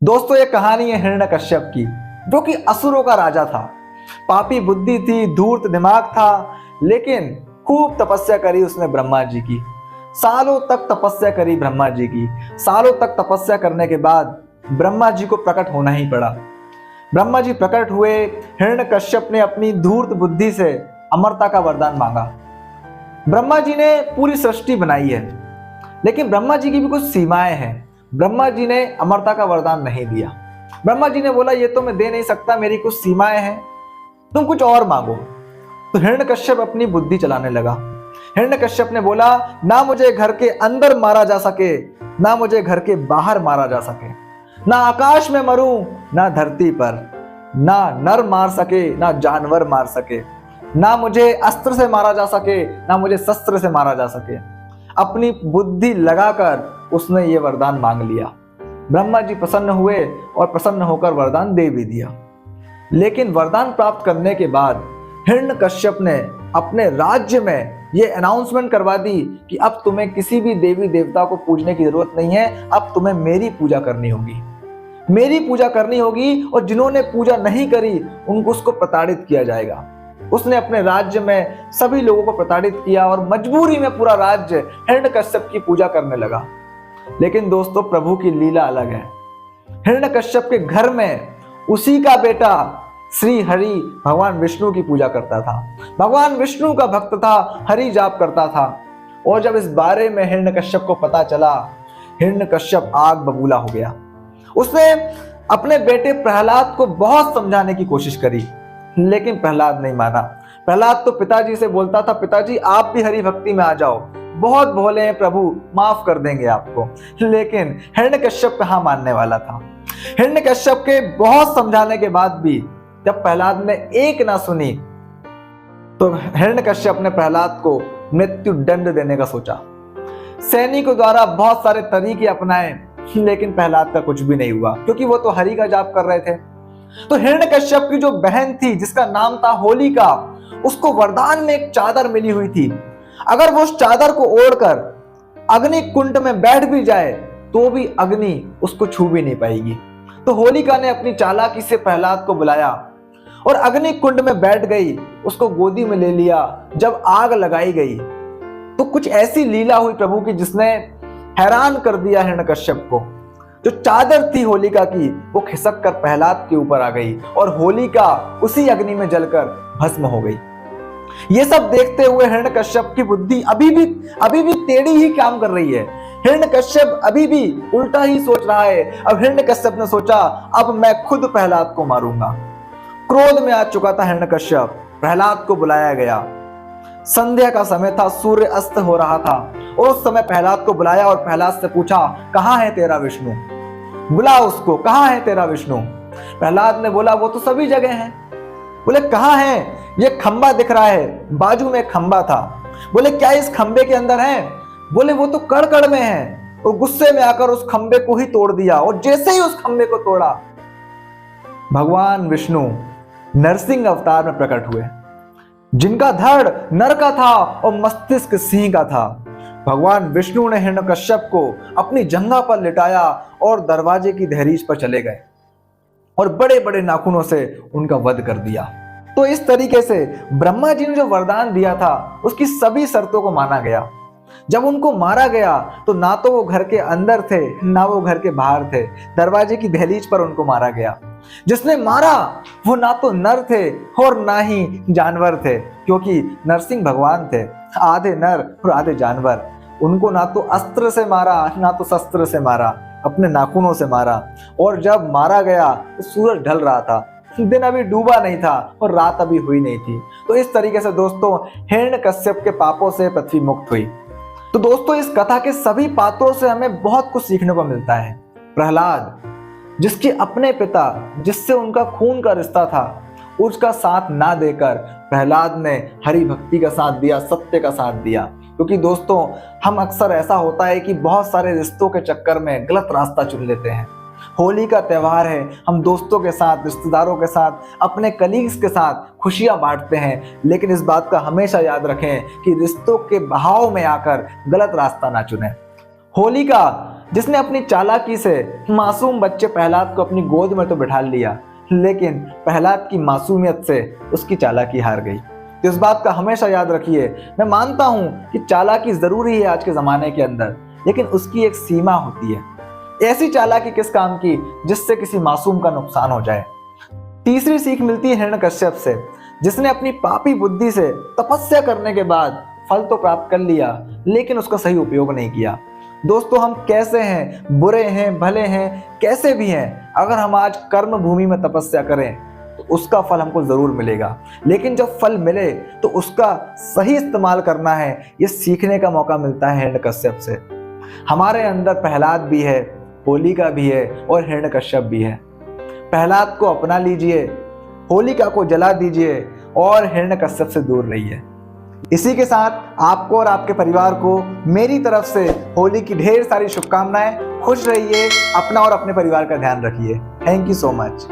दोस्तों ये कहानी है हिरण्यकश्यप की, जो कि असुरों का राजा था। पापी बुद्धि थी, धूर्त दिमाग था, लेकिन खूब तपस्या करी उसने ब्रह्मा जी की। सालों तक तपस्या करी ब्रह्मा जी की। सालों तक तपस्या करने के बाद ब्रह्मा जी को प्रकट होना ही पड़ा। ब्रह्मा जी प्रकट हुए। हिरण्यकश्यप ने अपनी धूर्त बुद्धि से अमरता का वरदान मांगा। ब्रह्मा जी ने पूरी सृष्टि बनाई है, लेकिन ब्रह्मा जी की भी कुछ सीमाएं हैं। ब्रह्मा जी ने अमरता का वरदान नहीं दिया। ब्रह्मा जी ने बोला ये तो मैं दे नहीं सकता, मेरी कुछ सीमाएं हैं, तुम कुछ और मांगो। तो हिरण्यकश्यप अपनी बुद्धि चलाने लगा। हिरण्यकश्यप ने बोला ना मुझे घर के अंदर मारा जा सके, ना मुझे घर के बाहर मारा जा सके, ना आकाश में मरूं ना धरती पर, ना नर मार सके ना जानवर मार सके, ना मुझे अस्त्र से मारा जा सके ना मुझे शस्त्र से मारा जा सके। अपनी बुद्धि लगाकर उसने ये वरदान मांग लिया। ब्रह्मा जी प्रसन्न हुए और प्रसन्न होकर वरदान दे भी दिया। लेकिन वरदान प्राप्त करने के बाद हिरण्यकश्यप ने अपने राज्य में ये अनाउंसमेंट करवा दी कि अब तुम्हें किसी भी देवी देवता को पूजने की जरूरत नहीं है, अब तुम्हें मेरी पूजा करनी होगी। मेरी पूजा करनी होगी, और जिन्होंने पूजा नहीं करी उनको उसको प्रताड़ित किया जाएगा। उसने अपने राज्य में सभी लोगों को प्रताड़ित किया और मजबूरी में पूरा राज्य हिरण्यकश्यप की पूजा करने लगा। लेकिन दोस्तों प्रभु की लीला अलग है। हिरण्यकश्यप के घर में उसी का बेटा श्री हरि भगवान विष्णु की पूजा करता था। भगवान विष्णु का भक्त था, हरि जाप करता था। और जब इस बारे में हिरण्यकश्यप को पता चला, हिरण्यकश्यप आग बबूला हो गया। उसने अपने बेटे प्रहलाद को बहुत समझाने की कोशिश करी, लेकिन प्रहलाद नहीं माना। प्रहलाद तो पिताजी से बोलता था, पिताजी आप भी हरि भक्ति में आ जाओ, बहुत भोले हैं प्रभु, माफ कर देंगे आपको। लेकिन हिरण्यकश्यप कहाँ मानने वाला था। हिरण्यकश्यप के बहुत समझाने के बाद भी जब प्रहलाद ने एक ना सुनी, तो हिरण्यकश्यप ने प्रहलाद को मृत्यु दंड देने का सोचा। सैनिकों द्वारा बहुत सारे तरीके अपनाए, लेकिन प्रहलाद का कुछ भी नहीं हुआ, क्योंकि वो तो हरि का जाप कर रहे थे। तो हिरण्यकश्यप की जो बहन थी, जिसका नाम था होलिका, उसको वरदान में एक चादर मिली हुई थी। अगर वो उस चादर को ओढ़कर अग्नि कुंड में बैठ भी जाए तो भी अग्नि उसको छू भी नहीं पाएगी। तो होलिका ने अपनी चालाकी से प्रहलाद को बुलाया और अग्नि कुंड में बैठ गई, उसको गोदी में ले लिया। जब आग लगाई गई तो कुछ ऐसी लीला हुई प्रभु की जिसने हैरान कर दिया हिरण्यकश्यप को। जो चादर थी होलिका की, वो खिसक कर प्रहलाद के ऊपर आ गई और होलिका उसी अग्नि में जलकर भस्म हो गई। ये सब देखते हुए हिरण्यकश्यप की बुद्धि अभी भी टेढ़ी ही काम कर रही है। हिरण्यकश्यप अभी भी उल्टा ही सोच रहा है। अब हिरण्यकश्यप ने सोचा अब मैं खुद प्रहलाद को मारूंगा। क्रोध में आ चुका था हिरण्यकश्यप। प्रहलाद को बुलाया गया। संध्या का समय था, सूर्य अस्त हो रहा था, और उस समय प्रहलाद को बुलाया और प्रहलाद से पूछा कहां है तेरा विष्णु। बुला उसको, कहां है तेरा विष्णु। प्रहलाद ने बोला वो तो सभी जगह है। बोले कहां है। ये खंबा दिख रहा है, बाजू में खंबा था। बोले क्या इस खंबे के अंदर है। बोले वो तो कड़ में है। और गुस्से में आकर उस खंबे को ही तोड़ दिया, और जैसे ही उस खंबे को तोड़ा, भगवान विष्णु नरसिंह अवतार में प्रकट हुए, जिनका धड़ नर का था और मस्तिष्क सिंह का था। भगवान विष्णु ने हिरण्यकश्यप को अपनी जंघा पर लिटाया और दरवाजे की दहलीज पर चले गए और बड़े बड़े नाखूनों से उनका वध कर दिया। तो इस तरीके से ब्रह्मा जी ने जो वरदान दिया था उसकी सभी शर्तों को माना गया। जब उनको मारा गया तो ना तो वो घर के अंदर थे ना वो घर के बाहर थे, दरवाजे की दहलीज पर उनको मारा गया। जिसने मारा वो ना तो नर थे और ना ही जानवर थे, क्योंकि नरसिंह भगवान थे, आधे नर और आधे जानवर। उनको ना तो अस्त्र से मारा ना तो शस्त्र से मारा, अपने नाखूनों से मारा। और जब मारा गया तो सूरज ढल रहा था, दिन अभी डूबा नहीं था और रात अभी हुई नहीं थी। तो इस तरीके से दोस्तों हिरण्यकश्यप के पापों से पृथ्वी मुक्त हुई। तो दोस्तों इस कथा के सभी पात्रों से हमें बहुत कुछ सीखने को मिलता है। प्रहलाद, जिसके अपने पिता, जिससे उनका खून का रिश्ता था, उसका साथ ना देकर प्रहलाद ने हरि भक्ति का साथ दिया, सत्य का साथ दिया। क्योंकि दोस्तों हम अक्सर ऐसा होता है कि बहुत सारे रिश्तों के चक्कर में गलत रास्ता चुन लेते हैं। होली का त्यौहार है, हम दोस्तों के साथ, रिश्तेदारों के साथ, अपने कलीग्स के साथ खुशियां बांटते हैं, लेकिन इस बात का हमेशा याद रखें कि रिश्तों के बहाव में आकर गलत रास्ता ना चुनें। होलिका जिसने अपनी चालाकी से मासूम बच्चे प्रहलाद को अपनी गोद में तो बिठा लिया, लेकिन प्रहलाद की मासूमियत से उसकी चालाकी हार गई। तो इस बात का हमेशा याद रखिए, मैं मानता हूं कि चालाकी जरूरी है आज के जमाने के अंदर, लेकिन उसकी एक सीमा होती है। ऐसी चालाकी किस काम की जिससे किसी मासूम का नुकसान हो जाए। तीसरी सीख मिलती है हिरण्यकश्यप से, जिसने अपनी पापी बुद्धि से तपस्या करने के बाद फल तो प्राप्त कर लिया, लेकिन उसका सही उपयोग नहीं किया। दोस्तों, हम कैसे हैं, बुरे हैं, भले हैं, कैसे भी हैं, अगर हम आज कर्म भूमि में तपस्या करें तो उसका फल हमको जरूर मिलेगा। लेकिन जब फल मिले तो उसका सही इस्तेमाल करना है, ये सीखने का मौका मिलता है हिरण्यकश्यप से। हमारे अंदर प्रहलाद भी है, होलिका भी है और हिरण्यकश्यप भी है। प्रहलाद को अपना लीजिए, होलिका को जला दीजिए और हिरण्यकश्यप से दूर रहिए। इसी के साथ आपको और आपके परिवार को मेरी तरफ से होली की ढेर सारी शुभकामनाएं। खुश रहिए, अपना और अपने परिवार का ध्यान रखिए। Thank you so much.